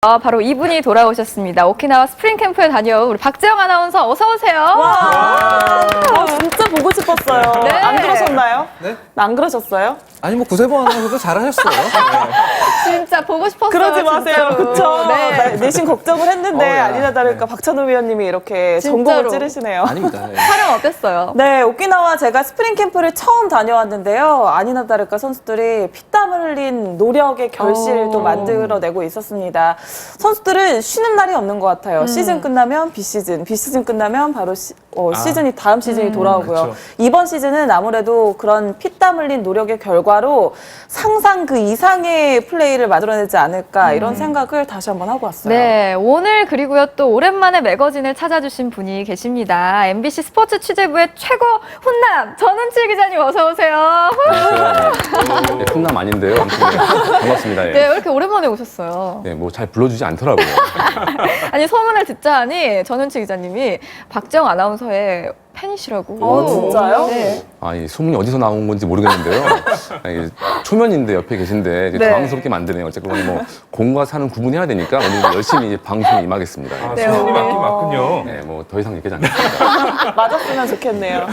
바로 이분이 돌아오셨습니다. 오키나와 스프링 캠프에 다녀온 우리 박재영 아나운서 어서 오세요. 와, 진짜 보고 싶었어요. 네. 안 그러셨나요? 네? 안 그러셨어요? 아니 뭐 구세범 아나운서도 잘하셨어요. 진짜 보고 싶었어요. 그러지 마세요. 진짜로. 그쵸? 네. 내심 걱정을 했는데 야. 아니나 다를까 박찬호 위원님이 이렇게 진짜로. 전공을 찌르시네요. 아닙니다. 예. 촬영 어땠어요? 네, 오키나와 제가 스프링 캠프를 처음 다녀왔는데요. 아니나 다를까 선수들이 피땀을 흘린 노력의 결실을 또 만들어내고 있었습니다. 선수들은 쉬는 날이 없는 것 같아요. 시즌 끝나면 비시즌, 비시즌 끝나면 바로 시즌이 다음 시즌이 돌아오고요. 그쵸. 이번 시즌은 아무래도 그런 피땀 흘린 노력의 결과로 상상 그 이상의 플레이를 만들어내지 않을까 이런 생각을 다시 한번 하고 왔어요. 네, 오늘 그리고요 또 오랜만에 매거진을 찾아주신 분이 계십니다. MBC 스포츠 취재부의 최고 훈남 전은칠 기자님 어서 오세요. 네, 훈남 아닌데요. 아무튼 네, 반갑습니다. 예. 네, 왜 이렇게 오랜만에 오셨어요? 네, 뭐 잘 불러주지 않더라고요. 아니 소문을 듣자 하니 전은칠 기자님이 박재영 아나운서의 팬이시라고. 진짜요? 네. 아, 이 소문이 어디서 나온 건지 모르겠는데요. 아니, 초면인데 옆에 계신데 이제 네. 당황스럽게 만드네요. 어쨌든 뭐 공과 사는 구분해야 되니까 오늘 열심히 이제 방송에 임하겠습니다. 예. 네, 소문이 오늘. 맞긴 맞군요. 네, 뭐 더 이상 얘기하지 않겠습니다. 맞았으면 좋겠네요.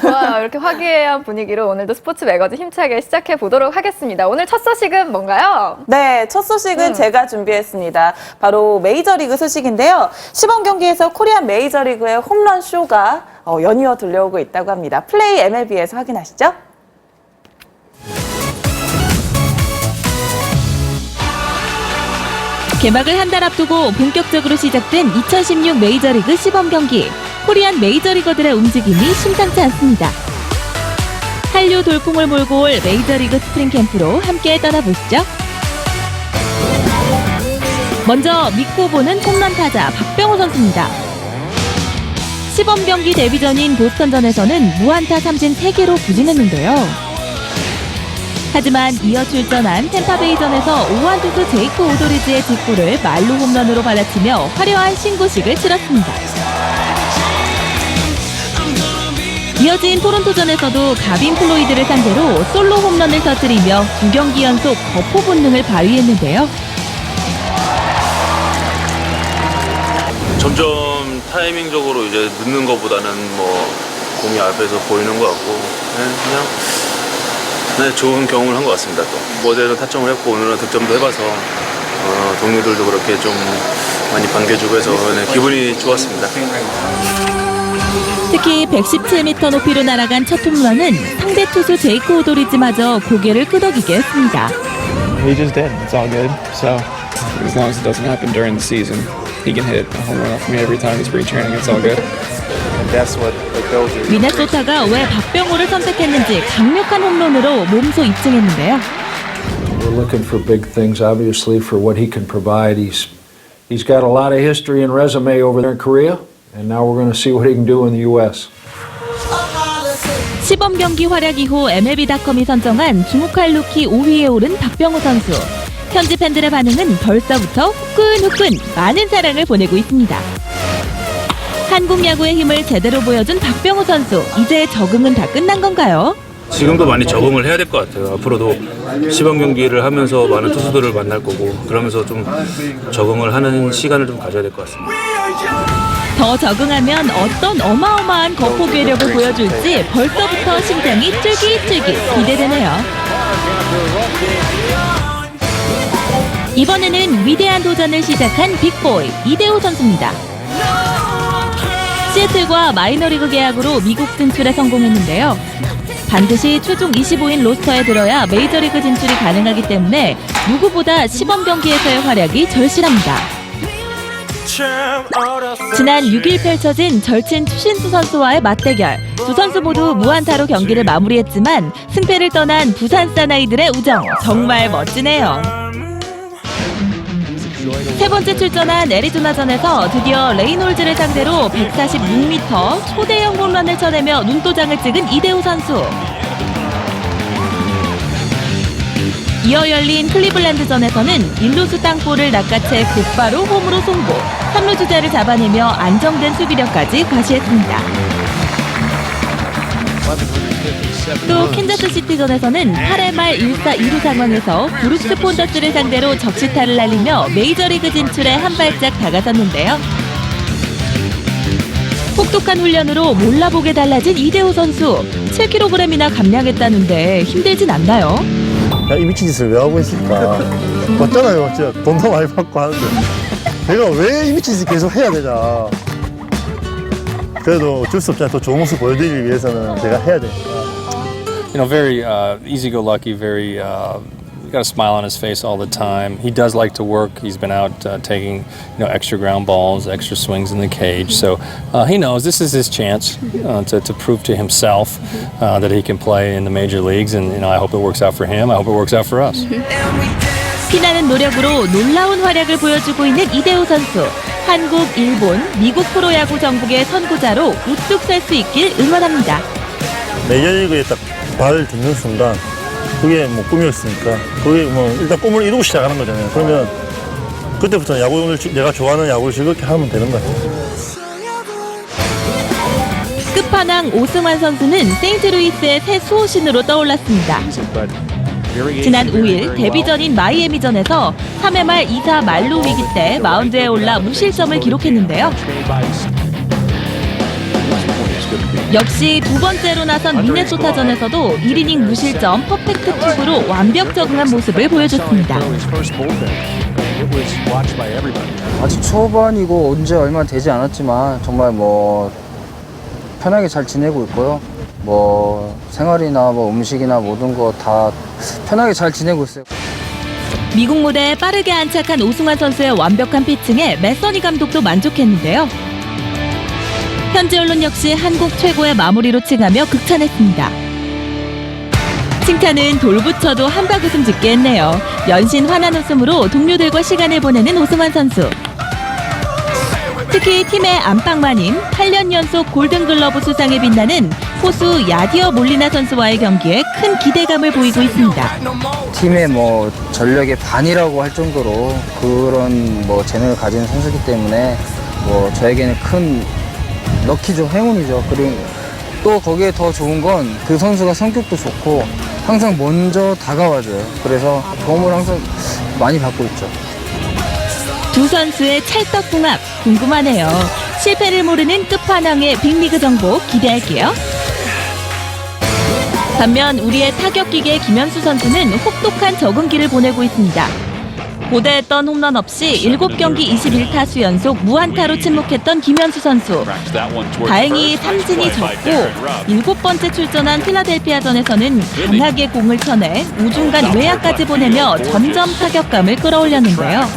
좋아요. 이렇게 화기애애한 분위기로 오늘도 스포츠 매거진 힘차게 시작해 보도록 하겠습니다. 오늘 첫 소식은 뭔가요? 네, 첫 소식은 제가 준비했습니다. 바로 메이저리그 소식인데요. 시범 경기에서 코리안 메이저리그의 홈런 쇼가 연이어 들려오고 있다고 합니다. 플레이 MLB에서 확인하시죠. 개막을 한 달 앞두고 본격적으로 시작된 2016 메이저리그 시범 경기. 코리안 메이저리거들의 움직임이 심상치 않습니다. 한류 돌풍을 몰고 올 메이저리그 스프링 캠프로 함께 떠나보시죠. 먼저 믿고 보는 홈런 타자 박병호 선수입니다. 시범 경기 데뷔전인 보스턴전에서는 무안타 삼진 3개로 부진했는데요. 하지만 이어 출전한 템파베이전에서 5한 투수 제이크 오도리즈의 직구를 말루 홈런으로 받아치며 화려한 신고식을 치렀습니다. 이어진 토론토전에서도 가빈 플로이드를 상대로 솔로 홈런을 터뜨리며 2경기 연속 거포 본능을 발휘했는데요. 점점 타이밍적으로 이제 늦는 것보다는 뭐 공이 앞에서 보이는 것 같고 그냥 좋은 경험을 한 것 같습니다. 또 어제는 타점을 했고 오늘은 득점도 해봐서 동료들도 그렇게 좀 많이 반겨주고 해서 기분이 좋았습니다. 특히 117m 높이로 날아간 첫 홈런은 상대 투수 제이크 오도리즈마저 고개를 끄덕이게 했습니다. He just did. It's all good. So as long as it doesn't happen during the season, he can hit a home run off me every time in spring training. It's all good. 미네소타가 왜 박병호를 선택했는지 강력한 홈런으로 몸소 입증했는데요. We're looking for big things, obviously, for what he can provide. He's got a lot of history and resume over there in Korea, and now we're going to see what he can do in the U.S. 시범 경기 활약 이후 MLB.com이 선정한 주목할 루키 5위에 오른 박병호 선수. 현지 팬들의 반응은 벌써부터 후끈후끈 많은 사랑을 보내고 있습니다. 한국 야구의 힘을 제대로 보여준 박병호 선수. 이제 적응은 다 끝난 건가요? 지금도 많이 적응을 해야 될 것 같아요. 앞으로도 시범 경기를 하면서 많은 투수들을 만날 거고 그러면서 좀 적응을 하는 시간을 좀 가져야 될 것 같습니다. 더 적응하면 어떤 어마어마한 거포 괴력을 보여줄지 벌써부터 심장이 쫄깃쫄깃 기대되네요. 이번에는 위대한 도전을 시작한 빅보이 이대호 선수입니다. 시애틀과 마이너리그 계약으로 미국 진출에 성공했는데요. 반드시 최종 25인 로스터에 들어야 메이저리그 진출이 가능하기 때문에 누구보다 시범 경기에서의 활약이 절실합니다. 지난 6일 펼쳐진 절친 추신수 선수와의 맞대결. 두 선수 모두 무안타로 경기를 마무리했지만 승패를 떠난 부산 사나이들의 우정 정말 멋지네요. 세 번째 출전한 애리조나전에서 드디어 레이놀즈를 상대로 146m 초대형 홈런을 쳐내며 눈도장을 찍은 이대호 선수. 이어 열린 클리블랜드전에서는 1루수 땅볼을 낚아채 곧바로 홈으로 송구, 3루 주자를 잡아내며 안정된 수비력까지 과시했습니다. 또 캔자스시티전에서는 8회 말 1사 2루 상황에서 브룩스 폰더스를 상대로 적시타를 날리며 메이저리그 진출에 한 발짝 다가섰는데요. 혹독한 훈련으로 몰라보게 달라진 이대호 선수. 7kg이나 감량했다는데 힘들진 않나요? 야, 이 미친 짓을 왜 하고 있을까? 맞잖아요. 진짜 돈도 많이 받고 하는데. 내가 왜 이 미친 짓을 계속 해야 되냐. 그래도 어쩔 수 없잖아요. 더 좋은 모습 보여드리기 위해서는 제가 해야 되니까. You know, very easy-go-lucky, very got a smile on his face all the time. He does like to work. He's been out taking, extra ground balls, extra swings in the cage. So he knows this is his chance to prove to himself that he can play in the major leagues. And I hope it works out for him. I hope it works out for us. 피나는 노력으로 놀라운 활약을 보여주고 있는 이대호 선수. 한국, 일본, 미국 프로야구 전국의 선구자로 우뚝 설 수 있길 응원합니다. 메이저리그에 딱 발을 딛는 순간 그게 뭐 꿈이었으니까 그게 뭐 일단 꿈을 이루고 시작하는 거잖아요. 그러면 그때부터 야구를 내가 좋아하는 야구를 즐겁게 하면 되는 거예요. 끝판왕 오승환 선수는 세인트루이스의 새 수호신으로 떠올랐습니다. 지난 5일 데뷔전인 마이애미전에서 3회 말 2사 만루 위기 때 마운드에 올라 무실점을 기록했는데요. 역시 두 번째로 나선 미네소타전에서도 1이닝 무실점 퍼펙트 투구로 완벽 적응한 모습을 보여줬습니다. 아직 초반이고 온 지 얼마 되지 않았지만 정말 편하게 잘 지내고 있고요. 생활이나 음식이나 모든 거 다 편하게 잘 지내고 있어요. 미국 무대에 빠르게 안착한 오승환 선수의 완벽한 피칭에 매서니 감독도 만족했는데요. 현지 언론 역시 한국 최고의 마무리로 칭하며 극찬했습니다. 칭찬은 돌붙여도 한박 웃음 짓게 했네요. 연신 환한 웃음으로 동료들과 시간을 보내는 오승환 선수. 특히 팀의 안방마님 8년 연속 골든글러브 수상에 빛나는 포수 야디어 몰리나 선수와의 경기에 큰 기대감을 보이고 있습니다. 팀의 전력의 반이라고 할 정도로 그런 재능을 가진 선수이기 때문에 저에게는 큰 럭키죠, 행운이죠. 그리고 또 거기에 더 좋은 건 그 선수가 성격도 좋고 항상 먼저 다가와줘요. 그래서 도움을 항상 많이 받고 있죠. 두 선수의 찰떡궁합 궁금하네요. 실패를 모르는 끝판왕의 빅리그 정보 기대할게요. 반면 우리의 타격기계 김현수 선수는 혹독한 적응기를 보내고 있습니다. 고대했던 홈런 없이 7경기 21타수 연속 무안타로 침묵했던 김현수 선수. 다행히 삼진이 적고 7번째 출전한 필라델피아전에서는 강하게 공을 쳐내 우중간 외야까지 보내며 점점 타격감을 끌어올렸는데요.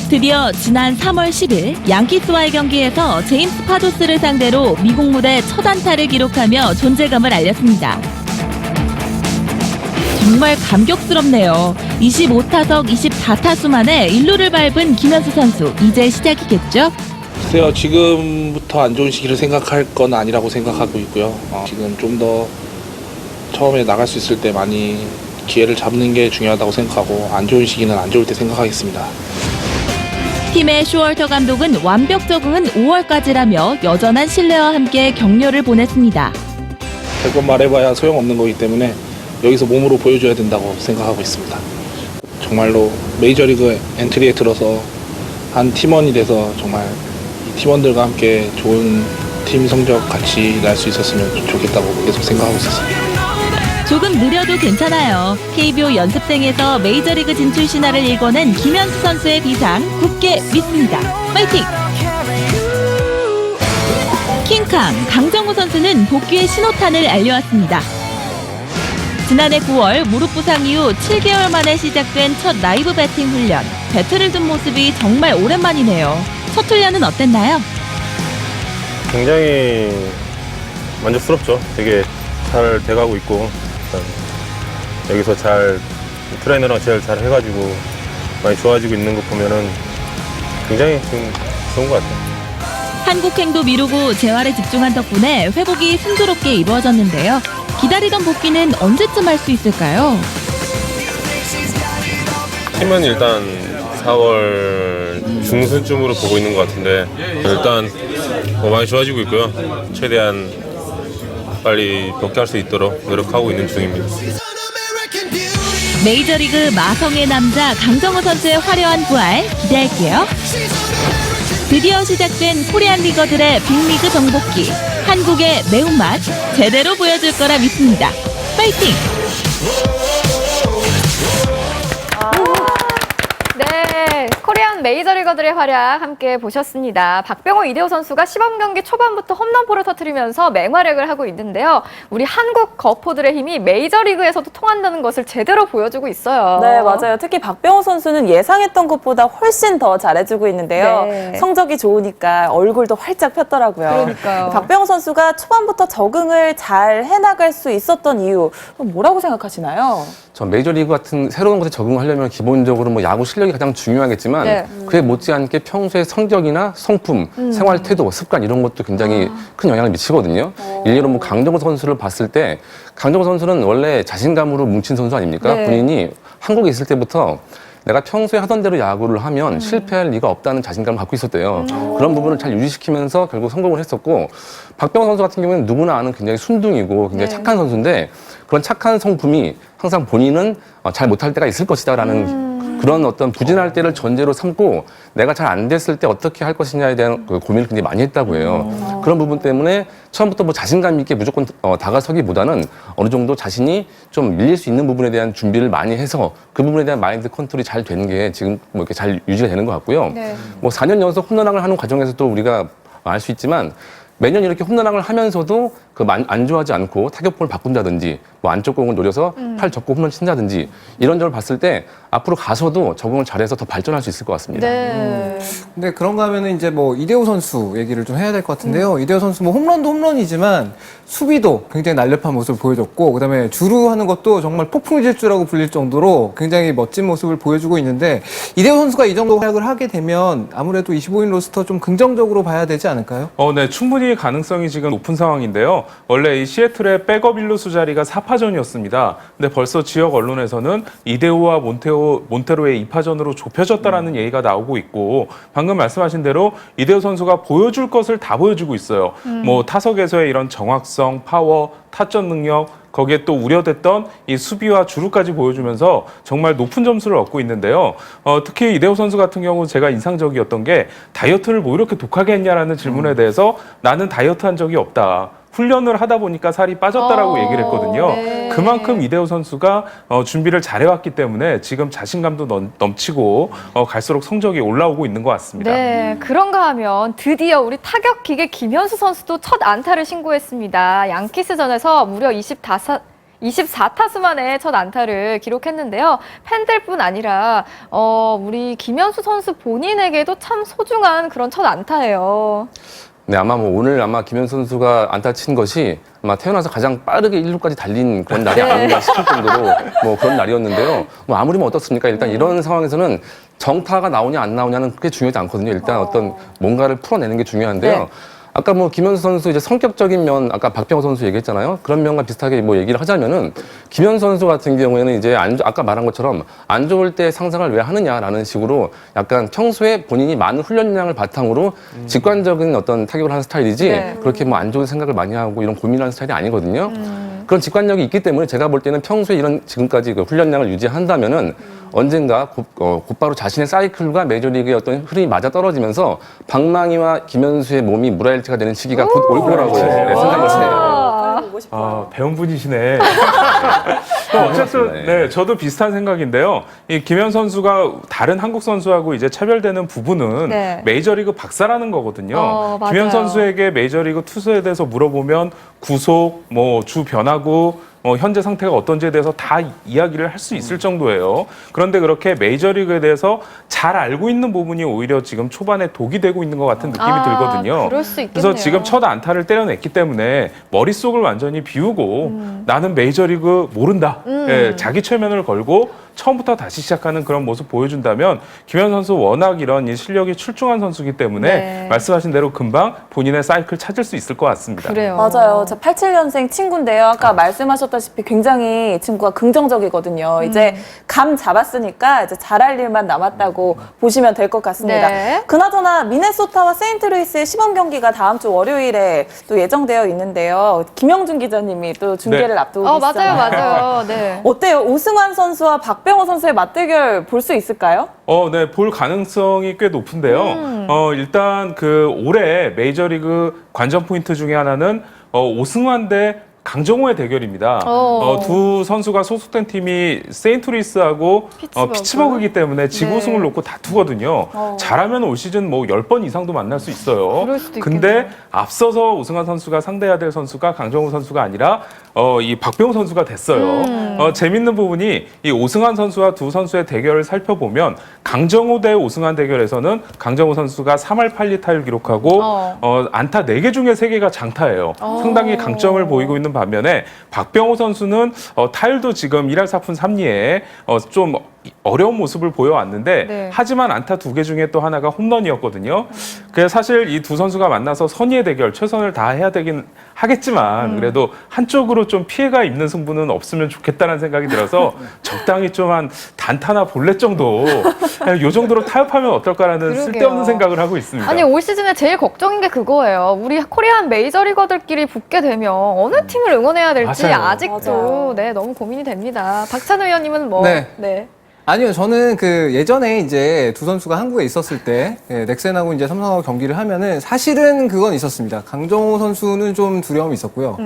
드디어 지난 3월 10일 양키스와의 경기에서 제임스 파도스를 상대로 미국 무대 첫 안타를 기록하며 존재감을 알렸습니다. 정말 감격스럽네요. 25타석 24타수 만에 1루를 밟은 김현수 선수. 이제 시작이겠죠? 글쎄요, 지금부터 안 좋은 시기를 생각할 건 아니라고 생각하고 있고요. 지금 좀 더 처음에 나갈 수 있을 때 많이 기회를 잡는 게 중요하다고 생각하고 안 좋은 시기는 안 좋을 때 생각하겠습니다. 팀의 쇼월터 감독은 완벽 적응은 5월까지라며 여전한 신뢰와 함께 격려를 보냈습니다. 100번 말해봐야 소용없는 거기 때문에 여기서 몸으로 보여줘야 된다고 생각하고 있습니다. 정말로 메이저리그 엔트리에 들어서 한 팀원이 돼서 정말 이 팀원들과 함께 좋은 팀 성적 같이 날 수 있었으면 좋겠다고 계속 생각하고 있었습니다. 조금 느려도 괜찮아요. KBO 연습생에서 메이저리그 진출 신화를 일궈낸 김현수 선수의 비상 굳게 믿습니다. 파이팅! 킹캉 강정호 선수는 복귀의 신호탄을 알려왔습니다. 지난해 9월 무릎 부상 이후 7개월 만에 시작된 첫 라이브 배팅 훈련. 배트를 둔 모습이 정말 오랜만이네요. 첫 훈련은 어땠나요? 굉장히 만족스럽죠. 되게 잘 돼가고 있고 여기서 잘 트레이너랑 제일 잘 해가지고 많이 좋아지고 있는 거 보면은 굉장히 좀 좋은 것 같아요. 한국행도 미루고 재활에 집중한 덕분에 회복이 순조롭게 이루어졌는데요. 기다리던 복귀는 언제쯤 할 수 있을까요? 팀은 일단 4월 중순쯤으로 보고 있는 것 같은데 일단 많이 좋아지고 있고요. 최대한 빨리 복귀할 수 있도록 노력하고 있는 중입니다. 메이저리그 마성의 남자 강정호 선수의 화려한 부활 기대할게요. 드디어 시작된 코리안 리거들의 빅리그 정복기. 한국의 매운맛 제대로 보여줄 거라 믿습니다. 파이팅! 네, 코리안 메이저리거들의 활약 함께 보셨습니다. 박병호, 이대호 선수가 시범 경기 초반부터 홈런포를 터뜨리면서 맹활약을 하고 있는데요. 우리 한국 거포들의 힘이 메이저리그에서도 통한다는 것을 제대로 보여주고 있어요. 네, 맞아요. 특히 박병호 선수는 예상했던 것보다 훨씬 더 잘해주고 있는데요. 네. 성적이 좋으니까 얼굴도 활짝 폈더라고요. 그러니까요. 박병호 선수가 초반부터 적응을 잘 해나갈 수 있었던 이유, 뭐라고 생각하시나요? 전 메이저리그 같은 새로운 것에 적응하려면 기본적으로 뭐 야구 실력이 가장 중요하겠지만 네. 그에 못지않게 평소에 성격이나 성품, 생활 태도, 습관 이런 것도 굉장히 큰 영향을 미치거든요. 일례로 뭐 강정호 선수를 봤을 때 강정호 선수는 원래 자신감으로 뭉친 선수 아닙니까? 네. 본인이 한국에 있을 때부터 내가 평소에 하던 대로 야구를 하면 실패할 리가 없다는 자신감을 갖고 있었대요. 그런 부분을 잘 유지시키면서 결국 성공을 했었고 박병호 선수 같은 경우는 누구나 아는 굉장히 순둥이고 굉장히 착한 선수인데 그런 착한 성품이 항상 본인은 잘 못할 때가 있을 것이다라는 그런 어떤 부진할 때를 전제로 삼고 내가 잘 안 됐을 때 어떻게 할 것이냐에 대한 그 고민을 굉장히 많이 했다고 해요. 그런 부분 때문에 처음부터 뭐 자신감 있게 무조건 다가서기보다는 어느 정도 자신이 좀 밀릴 수 있는 부분에 대한 준비를 많이 해서 그 부분에 대한 마인드 컨트롤이 잘 되는 게 지금 뭐 이렇게 잘 유지가 되는 것 같고요. 네. 뭐 4년 연속 홈런왕을 하는 과정에서도 우리가 알 수 있지만 매년 이렇게 홈런왕을 하면서도 그 안 좋아하지 않고 타격폼을 바꾼다든지 뭐 안쪽 공을 노려서 팔 접고 홈런 친다든지 이런 점을 봤을 때 앞으로 가서도 적응을 잘해서 더 발전할 수 있을 것 같습니다. 네. 근데 그런가 하면은 이제 뭐 이대호 선수 얘기를 좀 해야 될 것 같은데요. 이대호 선수 뭐 홈런도 홈런이지만 수비도 굉장히 날렵한 모습을 보여줬고 그다음에 주루 하는 것도 정말 폭풍 질주라고 불릴 정도로 굉장히 멋진 모습을 보여주고 있는데 이대호 선수가 이 정도 활약을 하게 되면 아무래도 25인 로스터 좀 긍정적으로 봐야 되지 않을까요? 네, 충분히 가능성이 지금 높은 상황인데요. 원래 이 시애틀의 백업 일루수 자리가 4파전이었습니다. 근데 벌써 지역 언론에서는 이대호와 몬테로의 2파전으로 좁혀졌다라는 얘기가 나오고 있고 방금 말씀하신 대로 이대호 선수가 보여줄 것을 다 보여주고 있어요. 뭐 타석에서의 이런 정확성, 파워, 타점 능력 거기에 또 우려됐던 이 수비와 주루까지 보여주면서 정말 높은 점수를 얻고 있는데요. 특히 이대호 선수 같은 경우 제가 인상적이었던 게 다이어트를 뭐 이렇게 독하게 했냐라는 질문에 대해서 나는 다이어트 한 적이 없다. 훈련을 하다 보니까 살이 빠졌다라고 얘기를 했거든요. 네. 그만큼 이대호 선수가 준비를 잘해왔기 때문에 지금 자신감도 넘치고 갈수록 성적이 올라오고 있는 것 같습니다. 네, 그런가 하면 드디어 우리 타격 기계 김현수 선수도 첫 안타를 신고했습니다. 양키스전에서 무려 24타수 만에 첫 안타를 기록했는데요. 팬들뿐 아니라 우리 김현수 선수 본인에게도 참 소중한 그런 첫 안타예요. 네, 아마 뭐 오늘 아마 김현수 선수가 안타 친 것이 아마 태어나서 가장 빠르게 1루까지 달린 그런 날이 아닌가 싶을 정도로 뭐 그런 날이었는데요. 뭐 아무리 뭐 어떻습니까? 일단 이런 상황에서는 정타가 나오냐 안 나오냐는 그렇게 중요하지 않거든요. 일단 어떤 뭔가를 풀어내는 게 중요한데요. 네. 아까 뭐 김현수 선수 이제 성격적인 면 아까 박병호 선수 얘기했잖아요. 그런 면과 비슷하게 뭐 얘기를 하자면은 김현수 선수 같은 경우에는 이제 아까 말한 것처럼 안 좋을 때 상상을 왜 하느냐라는 식으로 약간 평소에 본인이 많은 훈련량을 바탕으로 직관적인 어떤 타격을 하는 스타일이지 네. 그렇게 뭐 안 좋은 생각을 많이 하고 이런 고민하는 스타일이 아니거든요. 그런 직관력이 있기 때문에 제가 볼 때는 평소에 이런 지금까지 그 훈련량을 유지한다면은 언젠가 곧바로 자신의 사이클과 메이저리그의 어떤 흐름이 맞아 떨어지면서 방망이와 김현수의 몸이 무라일체가 되는 시기가 곧 올 거라고 생각을 해요. 배운 분이시네. 어쨌든 네, 저도 비슷한 생각인데요. 이 김현 선수가 다른 한국 선수하고 이제 차별되는 부분은 네. 메이저리그 박사라는 거거든요. 맞아요. 김현 선수에게 메이저리그 투수에 대해서 물어보면 구속, 뭐 주 변화구, 현재 상태가 어떤지에 대해서 다 이야기를 할 수 있을 정도예요. 그런데 그렇게 메이저리그에 대해서 잘 알고 있는 부분이 오히려 지금 초반에 독이 되고 있는 것 같은 느낌이 들거든요. 그럴 수 있겠네요. 그래서 지금 첫 안타를 때려냈기 때문에 머릿속을 완전히 비우고 나는 메이저리그 모른다. 예, 자기 최면을 걸고 처음부터 다시 시작하는 그런 모습 보여준다면 김현수 선수 워낙 이런 이 실력이 출중한 선수이기 때문에 네. 말씀하신 대로 금방 본인의 사이클 찾을 수 있을 것 같습니다. 그래요. 맞아요. 저 87년생 친구인데요. 아까 말씀하셨다시피 굉장히 친구가 긍정적이거든요. 이제 감 잡았으니까 이제 잘할 일만 남았다고 보시면 될 것 같습니다. 네. 그나저나 미네소타와 세인트루이스의 시범 경기가 다음 주 월요일에 또 예정되어 있는데요. 김영준 기자님이 또 중계를 네. 앞두고 계시잖아요. 맞아요. 네. 어때요? 오승환 선수와 박병호 선수의 맞대결 볼 수 있을까요? 네, 볼 가능성이 꽤 높은데요. 일단 그 올해 메이저리그 관전 포인트 중에 하나는 오승환 대 강정호의 대결입니다. 두 선수가 소속된 팀이 세인트루이스하고 피츠버그이기 때문에 지구승을 놓고 다투거든요. 잘하면 올 시즌 뭐 10번 이상도 만날 수 있어요. 그럴 수도 근데 있겠네요. 앞서서 오승환 선수가 상대해야 될 선수가 강정호 선수가 아니라 이 박병호 선수가 됐어요. 재밌는 부분이 이 오승환 선수와 두 선수의 대결을 살펴보면 강정호 대 오승환 대결에서는 강정호 선수가 3할 8리 타율 기록하고 안타 4개 중에 3개가 장타예요. 상당히 강점을 보이고 있는 반면에 박병호 선수는 타율도 지금 1할 4푼 3리에 좀 어려운 모습을 보여왔는데 네. 하지만 안타 2개 중에 또 하나가 홈런이었거든요. 그래서 사실 이 두 선수가 만나서 선의의 대결 최선을 다해야 되긴 하겠지만 그래도 한쪽으로 좀 피해가 입는 승부는 없으면 좋겠다는 생각이 들어서 적당히 좀 한 단타나 볼넷 정도 그냥 요 정도로 타협하면 어떨까라는 그러게요. 쓸데없는 생각을 하고 있습니다. 아니 올 시즌에 제일 걱정인 게 그거예요. 우리 코리안 메이저리거들끼리 붙게 되면 어느 팀을 응원해야 될지 맞아요. 아직도 네 너무 고민이 됩니다. 박찬호 의원님은 뭐 네. 아니요, 저는 그 예전에 이제 두 선수가 한국에 있었을 때 넥센하고 이제 삼성하고 경기를 하면은 사실은 그건 있었습니다. 강정호 선수는 좀 두려움이 있었고요.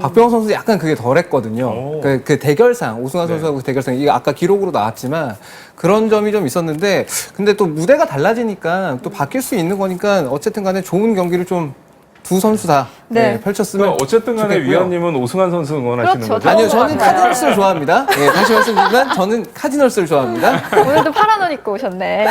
박병호 선수 약간 그게 덜했거든요. 그 대결상 오승환 선수하고 대결상 이게 아까 기록으로 나왔지만 그런 점이 좀 있었는데 근데 또 무대가 달라지니까 또 바뀔 수 있는 거니까 어쨌든 간에 좋은 경기를 좀 두 선수 다 펼쳤으면 어쨌든 간에 좋겠고요. 위원님은 오승환 선수 응원하시는 그렇죠. 거죠? 아니요, 저는 카디널스를 좋아합니다. 다시 말씀드리지만 저는 카디널스를 좋아합니다. 오늘도 파란 옷 입고 오셨네.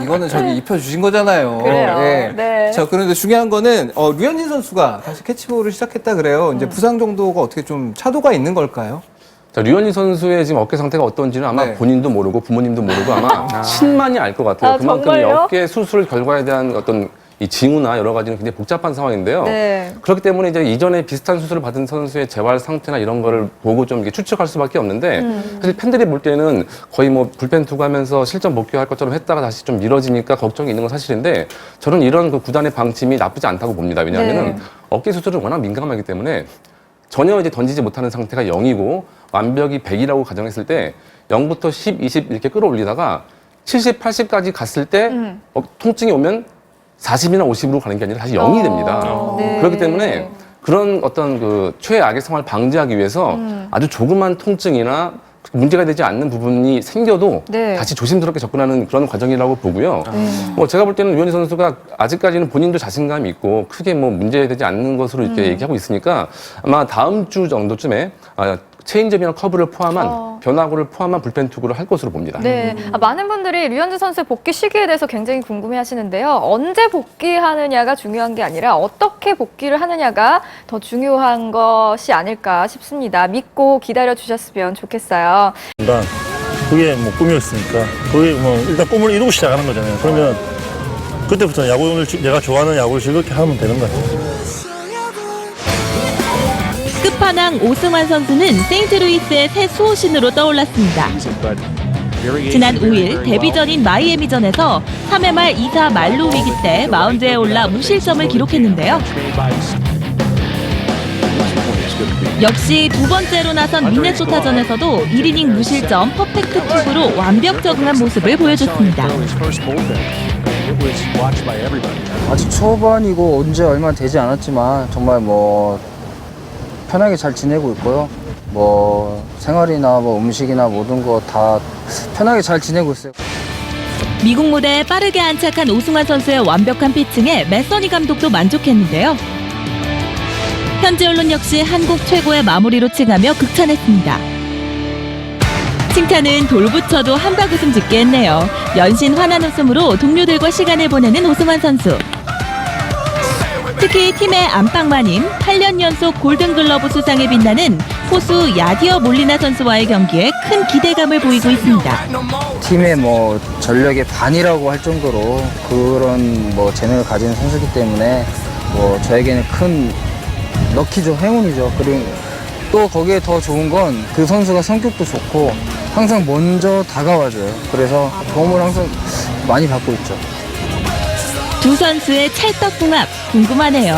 이거는 저기 입혀주신 거잖아요. 그래요. 네. 자, 그런데 중요한 거는 류현진 선수가 다시 캐치볼을 시작했다 그래요. 이제 부상 정도가 어떻게 좀 차도가 있는 걸까요? 자, 류현진 선수의 지금 어깨 상태가 어떤지는 아마 본인도 모르고 부모님도 모르고 아마 신만이 알 것 같아요. 그만큼 이 정말요? 어깨 수술 결과에 대한 어떤 이 징후나 여러 가지는 굉장히 복잡한 상황인데요. 네. 그렇기 때문에 이제 이전에 비슷한 수술을 받은 선수의 재활 상태나 이런 거를 보고 좀 이렇게 추측할 수밖에 없는데 사실 팬들이 볼 때는 거의 뭐 불펜 투구 하면서 실전 복귀할 것처럼 했다가 다시 좀 미뤄지니까 걱정이 있는 건 사실인데 저는 이런 그 구단의 방침이 나쁘지 않다고 봅니다. 왜냐하면은 어깨 수술은 워낙 민감하기 때문에 전혀 이제 던지지 못하는 상태가 0이고 완벽이 100이라고 가정했을 때 0부터 10, 20 이렇게 끌어올리다가 70, 80까지 갔을 때 통증이 오면 40이나 50으로 가는 게 아니라 다시 0이 됩니다. 네. 그렇기 때문에 그런 어떤 그 최악의 상황을 방지하기 위해서 아주 조그만 통증이나 문제가 되지 않는 부분이 생겨도 다시 조심스럽게 접근하는 그런 과정이라고 보고요. 뭐 제가 볼 때는 류현진 선수가 아직까지는 본인도 자신감이 있고 크게 뭐 문제되지 않는 것으로 이렇게 얘기하고 있으니까 아마 다음 주 정도쯤에 체인지업이나 커브를 포함한 변화구를 포함한 불펜 투구를 할 것으로 봅니다. 네, 많은 분들이 류현진 선수의 복귀 시기에 대해서 굉장히 궁금해하시는데요. 언제 복귀하느냐가 중요한 게 아니라 어떻게 복귀를 하느냐가 더 중요한 것이 아닐까 싶습니다. 믿고 기다려 주셨으면 좋겠어요. 그게 뭐 꿈이었으니까 그게 뭐 일단 꿈을 이루고 시작하는 거잖아요. 그러면 그때부터 야구를 내가 좋아하는 야구를 즐겁게 하면 되는 거예요. 끝판왕 오승환 선수는 세인트루이스의 새 수호신으로 떠올랐습니다. 지난 5일 데뷔전인 마이애미전에서 3회 말 2사 만루 위기 때 마운드에 올라 무실점을 기록했는데요. 역시 두 번째로 나선 미네소타전에서도 1이닝 무실점 퍼펙트 투구로 완벽 적응한 모습을 보여줬습니다. 아직 초반이고 언제 얼마 되지 않았지만 정말 뭐 편하게 잘 지내고 있고요. 뭐 생활이나 뭐 음식이나 모든 거 다 편하게 잘 지내고 있어요. 미국 무대에 빠르게 안착한 오승환 선수의 완벽한 피칭에 매서니 감독도 만족했는데요. 현지 언론 역시 한국 최고의 마무리로 칭하며 극찬했습니다. 칭찬은 돌붙여도 한박 웃음 짓게 했네요. 연신 환한 웃음으로 동료들과 시간을 보내는 오승환 선수. 특히 팀의 안방마님 8년 연속 골든글러브 수상에 빛나는 포수 야디어 몰리나 선수와의 경기에 큰 기대감을 보이고 있습니다. 팀의 뭐 전력의 반이라고 할 정도로 그런 뭐 재능을 가진 선수이기 때문에 뭐 저에게는 큰 럭키죠, 행운이죠. 그리고 또 거기에 더 좋은 건 그 선수가 성격도 좋고 항상 먼저 다가와줘요. 그래서 도움을 항상 많이 받고 있죠. 두 선수의 찰떡궁합 궁금하네요.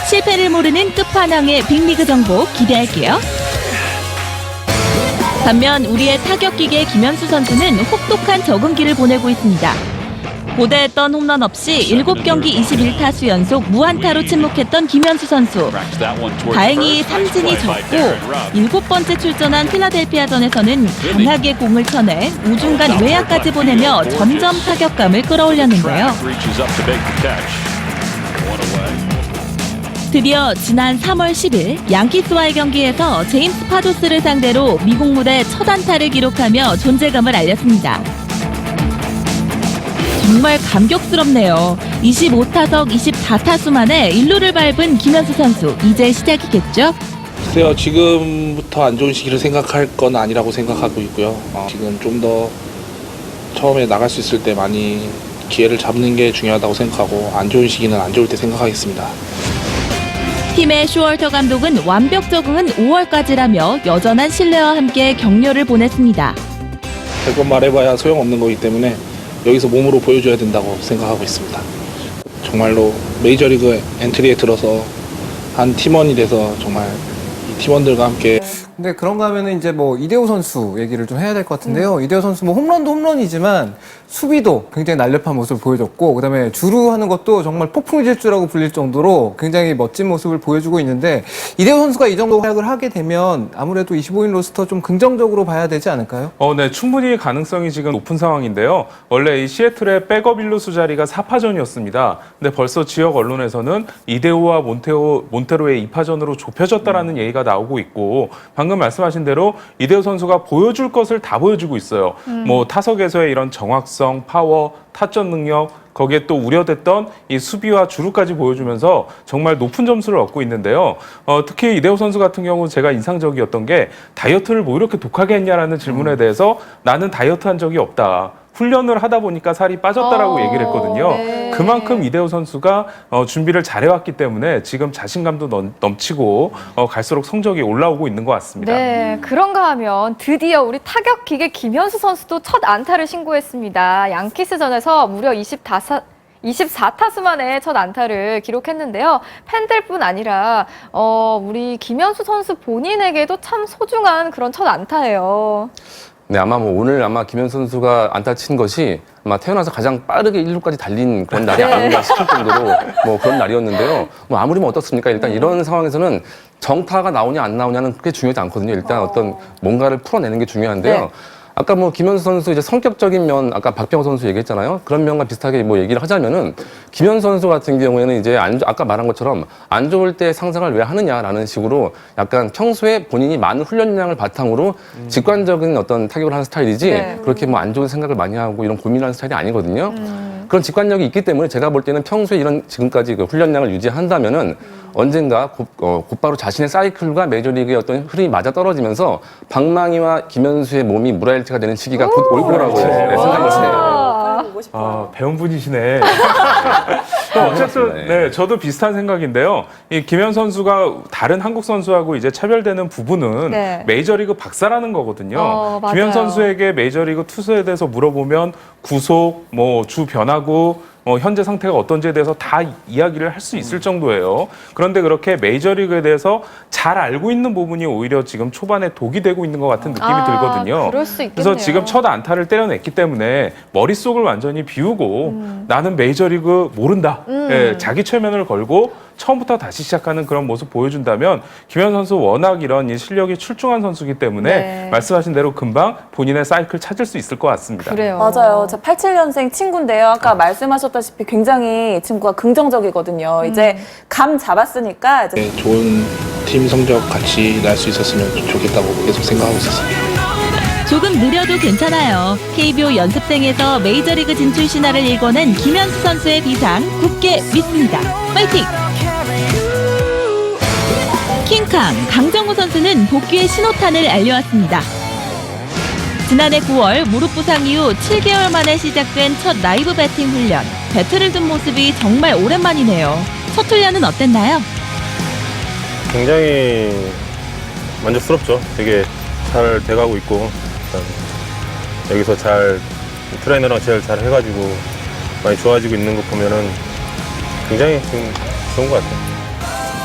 실패를 모르는 끝판왕의 빅리그 정보 기대할게요. 반면 우리의 타격기계 김현수 선수는 혹독한 적응기를 보내고 있습니다. 고대했던 홈런 없이 7경기 21타수 연속 무안타로 침묵했던 김현수 선수. 다행히 삼진이 적고 7번째 출전한 필라델피아전에서는 강하게 공을 쳐내 우중간 외야까지 보내며 점점 타격감을 끌어올렸는데요. 드디어 지난 3월 10일 양키스와의 경기에서 제임스 파도스를 상대로 미국 무대 첫 안타를 기록하며 존재감을 알렸습니다. 정말 감격스럽네요. 25타석 24타수 만에 1루를 밟은 김현수 선수. 이제 시작이겠죠? 글쎄요, 지금부터 안 좋은 시기를 생각할 건 아니라고 생각하고 있고요. 지금 좀 더 처음에 나갈 수 있을 때 많이 기회를 잡는 게 중요하다고 생각하고 안 좋은 시기는 안 좋을 때 생각하겠습니다. 팀의 쇼월터 감독은 완벽 적응은 5월까지라며 여전한 신뢰와 함께 격려를 보냈습니다. 될 것 말해봐야 소용없는 거기 때문에 여기서 몸으로 보여줘야 된다고 생각하고 있습니다. 정말로 메이저리그 엔트리에 들어서 한 팀원이 돼서 정말 이 팀원들과 함께. 근데 그런가 하면은 이제 뭐 이대호 선수 얘기를 좀 해야 될 것 같은데요. 이대호 선수 뭐 홈런도 홈런이지만 수비도 굉장히 날렵한 모습을 보여줬고, 그다음에 주루 하는 것도 정말 폭풍 질주라고 불릴 정도로 굉장히 멋진 모습을 보여주고 있는데, 이대호 선수가 이 정도 활약을 하게 되면 아무래도 25인 로스터 좀 긍정적으로 봐야 되지 않을까요? 네, 충분히 가능성이 지금 높은 상황인데요. 원래 이 시애틀의 백업 일루수 자리가 4파전이었습니다. 근데 벌써 지역 언론에서는 이대호와 몬테로의 2파전으로 좁혀졌다라는 얘기가 나오고 있고, 방금 말씀하신 대로 이대호 선수가 보여줄 것을 다 보여주고 있어요. 뭐 타석에서의 이런 정확성, 파워, 타점 능력, 거기에 또 우려됐던 이 수비와 주루까지 보여주면서 정말 높은 점수를 얻고 있는데요. 특히 이대호 선수 같은 경우 제가 인상적이었던 게 다이어트를 뭐 이렇게 독하게 했냐라는 질문에 대해서 나는 다이어트 한 적이 없다. 훈련을 하다 보니까 살이 빠졌다라고 얘기를 했거든요. 네. 그만큼 이대호 선수가 준비를 잘해왔기 때문에 지금 자신감도 넘치고 갈수록 성적이 올라오고 있는 것 같습니다. 네, 그런가 하면 드디어 우리 타격 기계 김현수 선수도 첫 안타를 신고했습니다. 양키스전에서 무려 24타수 만에 첫 안타를 기록했는데요. 팬들뿐 아니라 우리 김현수 선수 본인에게도 참 소중한 그런 첫 안타예요. 네, 아마 뭐 오늘 아마 김현수 선수가 안타 친 것이 아마 태어나서 가장 빠르게 1루까지 달린 그런 날이 아닌가 싶을 정도로 뭐 그런 날이었는데요. 뭐 아무리 뭐 어떻습니까? 일단 이런 상황에서는 정타가 나오냐 안 나오냐는 그렇게 중요하지 않거든요. 일단 어떤 뭔가를 풀어내는 게 중요한데요. 네. 아까 뭐 김현수 선수 이제 성격적인 면, 아까 박병호 선수 얘기했잖아요. 그런 면과 비슷하게 뭐 얘기를 하자면은 김현수 선수 같은 경우에는 이제 아까 말한 것처럼 안 좋을 때 상상을 왜 하느냐라는 식으로 약간 평소에 본인이 많은 훈련량을 바탕으로 직관적인 어떤 타격을 하는 스타일이지 네. 그렇게 뭐 안 좋은 생각을 많이 하고 이런 고민하는 스타일이 아니거든요. 그런 직관력이 있기 때문에 제가 볼 때는 평소에 이런 지금까지 그 훈련량을 유지한다면은 언젠가 곧바로 자신의 사이클과 메이저리그의 어떤 흐름이 맞아 떨어지면서 방망이와 김현수의 몸이 무라일티가 되는 시기가 곧 올 거라고 생각이 드네요. 배운 분이시네. 어쨌든 네, 저도 비슷한 생각인데요. 이 김현 선수가 다른 한국 선수하고 이제 차별되는 부분은 네. 메이저리그 박사라는 거거든요. 맞아요. 김현 선수에게 메이저리그 투수에 대해서 물어보면 구속, 뭐 주 변화구, 현재 상태가 어떤지에 대해서 다 이야기를 할 수 있을 정도예요. 그런데 그렇게 메이저리그에 대해서 잘 알고 있는 부분이 오히려 지금 초반에 독이 되고 있는 것 같은 느낌이 들거든요. 그럴 수 있겠네요. 그래서 지금 첫 안타를 때려냈기 때문에 머릿속을 완전히 비우고 나는 메이저리그 모른다. 예, 자기 최면을 걸고 처음부터 다시 시작하는 그런 모습 보여준다면 김현 선수 워낙 이런 이 실력이 출중한 선수이기 때문에 네. 말씀하신 대로 금방 본인의 사이클 찾을 수 있을 것 같습니다. 그래요. 맞아요. 저 87년생 친구인데요. 아까 말씀하셨다시피 굉장히 이 친구가 긍정적이거든요. 이제 감 잡았으니까 이제 네, 좋은 팀 성적 같이 날 수 있었으면 좋겠다고 계속 생각하고 있었습니다. 조금 느려도 괜찮아요. KBO 연습생에서 메이저리그 진출 신화를 일궈낸 김현수 선수의 비상 굳게 믿습니다. 파이팅! 스프링캉 강정호 선수는 복귀의 신호탄을 알려왔습니다. 지난해 9월 무릎 부상 이후 7개월 만에 시작된 첫 라이브 배팅 훈련. 배트를 둔 모습이 정말 오랜만이네요. 첫 훈련은 어땠나요? 굉장히 만족스럽죠. 되게 잘 돼가고 있고 일단 여기서 잘 트레이너랑 제일 잘 해가지고 많이 좋아지고 있는 거 보면은 굉장히 지금 좋은 것 같아요.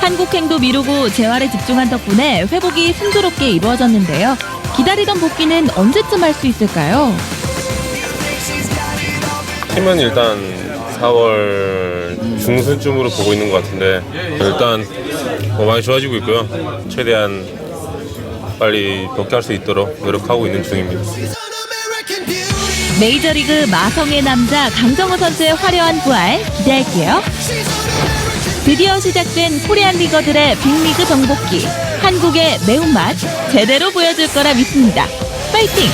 한국행도 미루고 재활에 집중한 덕분에 회복이 순조롭게 이루어졌는데요. 기다리던 복귀는 언제쯤 할 수 있을까요? 팀은 일단 4월 중순쯤으로 보고 있는 것 같은데 일단 많이 좋아지고 있고요. 최대한 빨리 복귀할 수 있도록 노력하고 있는 중입니다. 메이저리그 마성의 남자 강정호 선수의 화려한 부활 기대할게요. 드디어 시작된 코리안 리거들의 빅리그 정복기. 한국의 매운맛 제대로 보여줄 거라 믿습니다. 파이팅!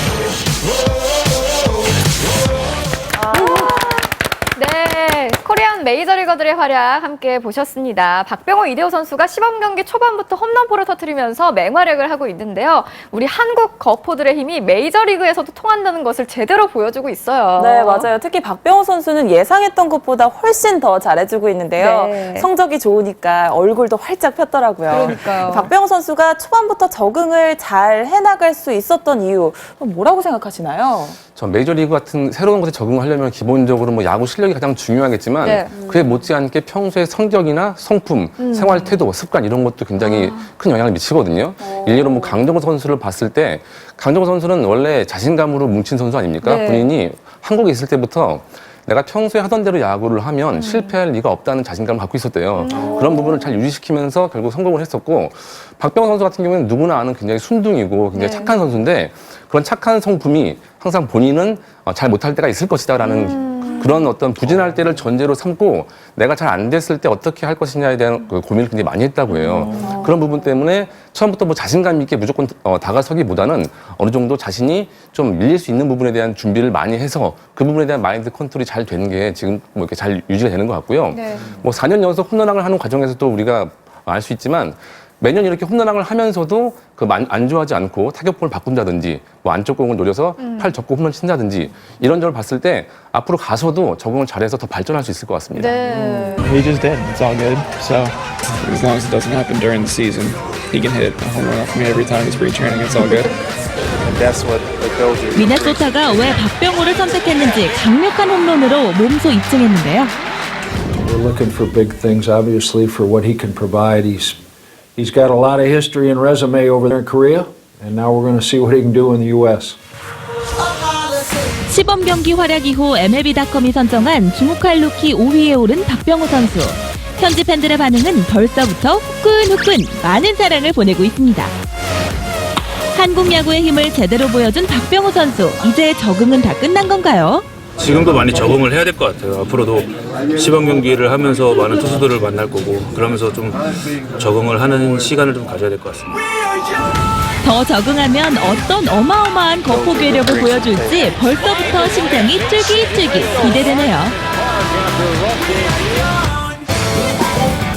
네, 코리안 메이저리거들의 활약 함께 보셨습니다. 박병호, 이대호 선수가 시범 경기 초반부터 홈런포를 터뜨리면서 맹활약을 하고 있는데요. 우리 한국 거포들의 힘이 메이저리그에서도 통한다는 것을 제대로 보여주고 있어요. 네, 맞아요. 특히 박병호 선수는 예상했던 것보다 훨씬 더 잘해주고 있는데요. 네. 성적이 좋으니까 얼굴도 활짝 폈더라고요. 그러니까요. 박병호 선수가 초반부터 적응을 잘 해나갈 수 있었던 이유, 뭐라고 생각하시나요? 전 메이저리그 같은 새로운 곳에 적응하려면 기본적으로 뭐 야구 실력이 가장 중요하겠지만 네. 그에 못지않게 평소의 성격이나 성품, 생활 태도, 습관 이런 것도 굉장히 큰 영향을 미치거든요. 일례로 뭐 강정호 선수를 봤을 때 강정호 선수는 원래 자신감으로 뭉친 선수 아닙니까? 네. 본인이 한국에 있을 때부터 내가 평소에 하던 대로 야구를 하면 실패할 리가 없다는 자신감을 갖고 있었대요. 그런 부분을 잘 유지시키면서 결국 성공을 했었고 박병호 선수 같은 경우는 누구나 아는 굉장히 순둥이고 굉장히 착한 선수인데 그런 착한 성품이 항상 본인은 잘 못할 때가 있을 것이다라는 그런 어떤 부진할 때를 전제로 삼고 내가 잘 안 됐을 때 어떻게 할 것이냐에 대한 그 고민을 굉장히 많이 했다고 해요. 그런 부분 때문에 처음부터 뭐 자신감 있게 무조건 다가서기보다는 어느 정도 자신이 좀 밀릴 수 있는 부분에 대한 준비를 많이 해서 그 부분에 대한 마인드 컨트롤이 잘 되는 게 지금 뭐 이렇게 잘 유지가 되는 것 같고요. 네. 뭐 4년 연속 홈런왕을 하는 과정에서도 우리가 알 수 있지만 매년 이렇게 홈런왕을 하면서도 그 안 좋아하지 않고 타격폼을 바꾼다든지 뭐 안쪽 공을 노려서 팔 접고 홈런 친다든지 이런 점을 봤을 때 앞으로 가서도 적응을 잘해서 더 발전할 수 있을 것 같습니다. 네. He just did. It's all good. So as long as it doesn't happen during the season, he can hit a home run off me every time in spring training. It's all good. And that's what the coaches. 미네소타가 왜 박병호를 선택했는지 강력한 홈런으로 몸소 입증했는데요. We're looking for big things, obviously, for what he can provide. He's got a lot of history and resume over there in Korea, and now we're going to see what he can do in the U.S. 시범 경기 활약 이후 MLB.com이 선정한 주목할 루키 5위에 오른 박병호 선수. 현지 팬들의 반응은 벌써부터 후끈후끈 많은 사랑을 보내고 있습니다. 한국 야구의 힘을 제대로 보여준 박병호 선수. 이제 적응은 다 끝난 건가요? 지금도 많이 적응을 해야 될 것 같아요. 앞으로도 시범 경기를 하면서 많은 투수들을 만날 거고 그러면서 좀 적응을 하는 시간을 좀 가져야 될 것 같습니다. 더 적응하면 어떤 어마어마한 거포 괴력을 보여줄지 벌써부터 심장이 쫄깃쫄깃 기대되네요.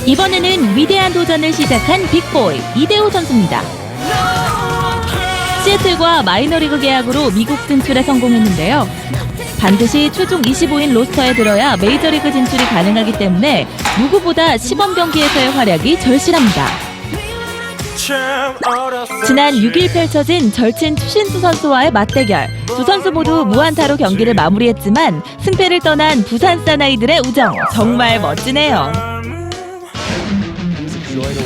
이번에는 위대한 도전을 시작한 빅보이 이대호 선수입니다. 시애틀과 마이너리그 계약으로 미국 진출에 성공했는데요. 반드시 최종 25인 로스터에 들어야 메이저리그 진출이 가능하기 때문에 누구보다 시범 경기에서의 활약이 절실합니다. 지난 6일 펼쳐진 절친 추신수 선수와의 맞대결. 두 선수 모두 무안타로 경기를 마무리했지만 승패를 떠난 부산 사나이들의 우정 정말 멋지네요.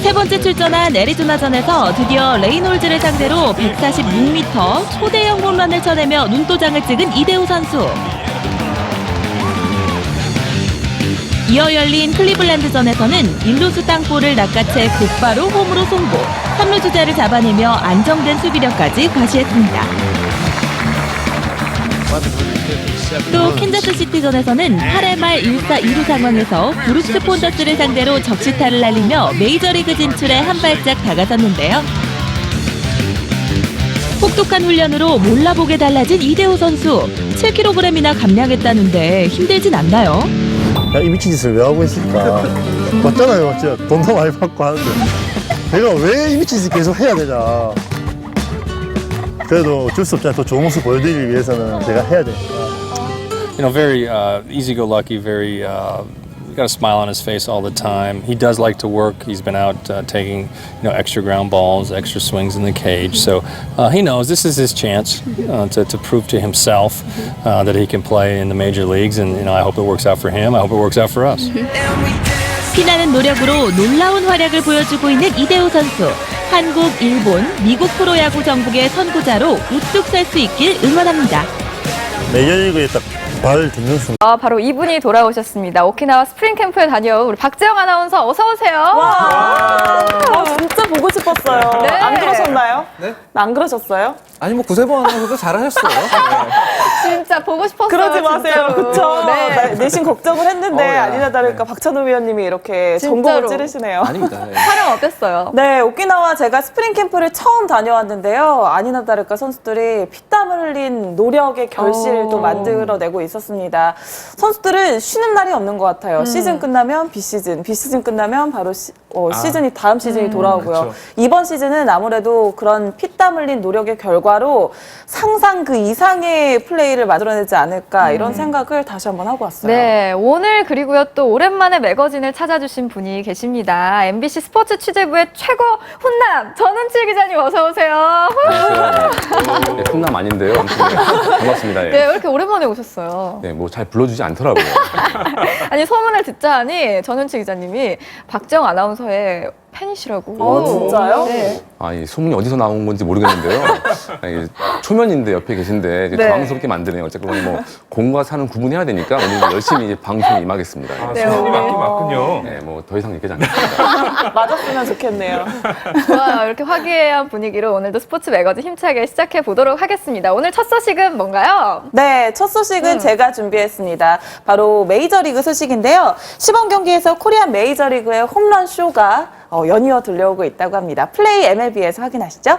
세 번째 출전한 애리조나전에서 드디어 레이놀즈를 상대로 146m 초대형 홈런을 쳐내며 눈도장을 찍은 이대호 선수. 이어 열린 클리블랜드전에서는 1루수 땅볼을 낚아채 곧바로 홈으로 송구, 3루 주자를 잡아내며 안정된 수비력까지 과시했습니다. 또 캔자스시티전에서는 8회 말 1사 2루 상황에서 브룩스 폰더스를 상대로 적시타를 날리며 메이저리그 진출에 한 발짝 다가섰는데요. 혹독한 훈련으로 몰라보게 달라진 이대호 선수. 7kg이나 감량했다는데 힘들진 않나요? 야, 이 미친 짓을 왜 하고 있을까? 맞잖아요, 진짜 돈도 많이 받고 하는데. 내가 왜 이 위치에서 계속 해야 되냐. 그래도 어쩔 수 없잖아. 더 좋은 모습 보여드리기 위해서는 내가 해야 되니까. You know, very easy-go-lucky, very got a smile on his face all the time. He does like to work. He's been out taking extra ground balls, extra swings in the cage. So he knows this is his chance to prove to himself that he can play in the major leagues. And I hope it works out for him. I hope it works out for us. 피나는 노력으로 놀라운 활약을 보여주고 있는 이대호 선수. 한국, 일본, 미국 프로야구 정국의 선구자로 우뚝 설 수 있길 응원합니다. 메이저리그에 딱 발 딛는 순간. 바로 이분이 돌아오셨습니다. 오키나와 스프링 캠프에 다녀온 우리 박재영 아나운서 어서 오세요. 와, 진짜 보고 싶었어요. 네. 안 그러셨나요? 네? 안 그러셨어요? 아니 뭐 구세범 아나운서도 잘하셨어요. 진짜 보고 싶었어요. 그러지 마세요. 진짜로. 그쵸? 네. 내심 걱정을 했는데 네. 아니나 다를까 박찬호 위원님이 이렇게 진짜로. 전공을 찌르시네요. 아닙니다. 네. 촬영 어땠어요? 네, 오키나와 제가 스프링 캠프를 처음 다녀왔는데요. 아니나 다를까 선수들이 피땀을 흘린 노력의 결실을 또 만들어내고 있었습니다. 선수들은 쉬는 날이 없는 것 같아요. 시즌 끝나면 비시즌, 비시즌 끝나면 바로 시즌이 다음 시즌이 돌아오고요. 그쵸. 이번 시즌은 아무래도 그런 피땀 흘린 노력의 결과로 상상 그 이상의 플레이를 만들어내지 않을까 이런 생각을 다시 한번 하고 왔어요. 네, 오늘 그리고요 또 오랜만에 매거진을 찾아주신 분이 계십니다. MBC 스포츠 취재부의 최고 훈남 전은칠 기자님 어서 오세요. 네, 훈남 아닌데요. 아무튼 반갑습니다. 예. 네, 왜 이렇게 오랜만에 오셨어요? 네, 뭐 잘 불러주지 않더라고요. 아니 소문을 듣자 하니 전은칠 기자님이 박재영 아나운서의 팬이시라고. 진짜요? 네. 이 소문이 어디서 나온 건지 모르겠는데요. 초면인데 옆에 계신데 이제 네. 당황스럽게 만드네요. 어쨌든 뭐 공과 사는 구분해야 되니까 오늘 열심히 이제 방송에 임하겠습니다. 네, 소문이 오늘. 맞긴 맞군요. 네, 뭐 더 이상 얘기하지 않겠습니다. 맞았으면 좋겠네요. 좋아요. 이렇게 화기애애한 분위기로 오늘도 스포츠 매거진 힘차게 시작해 보도록 하겠습니다. 오늘 첫 소식은 뭔가요? 네, 첫 소식은 제가 준비했습니다. 바로 메이저리그 소식인데요. 시범 경기에서 코리안 메이저리그의 홈런 쇼가 연이어 들려오고 있다고 합니다. 플레이 MLB에서 확인하시죠.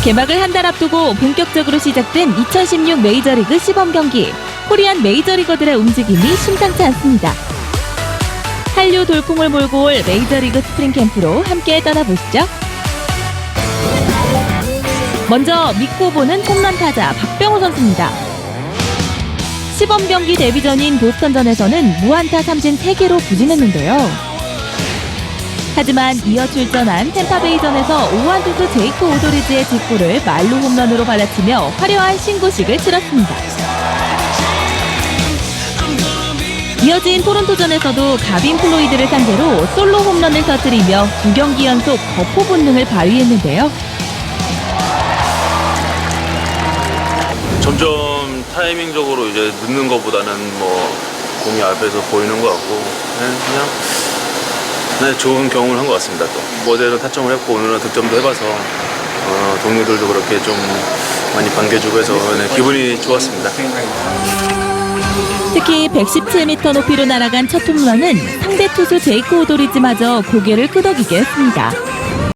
개막을 한 달 앞두고 본격적으로 시작된 2016 메이저리그 시범 경기. 코리안 메이저리거들의 움직임이 심상치 않습니다. 한류 돌풍을 몰고 올 메이저리그 스프링 캠프로 함께 떠나보시죠. 먼저 믿고 보는 홈런 타자 박병호 선수입니다. 시범 경기 데뷔전인 보스턴전에서는 무안타 삼진 3개로 부진했는데요. 하지만 이어 출전한 템파베이전에서 5한 투수 제이크 오도리즈의 직구를 말루 홈런으로 받아치며 화려한 신고식을 치렀습니다. 이어진 토론토전에서도 가빈 플로이드를 상대로 솔로 홈런을 터뜨리며 2경기 연속 거포 본능을 발휘했는데요. 점점 타이밍적으로 이제 늦는 것보다는 뭐 공이 앞에서 보이는 것 같고 그냥 좋은 경험을 한 것 같습니다. 또 어제는 타점을 했고 오늘은 득점도 해봐서 동료들도 그렇게 좀 많이 반겨주고 해서 기분이 좋았습니다. 특히 117m 높이로 날아간 첫 홈런은 상대 투수 제이크 오도리즈마저 고개를 끄덕이게 했습니다.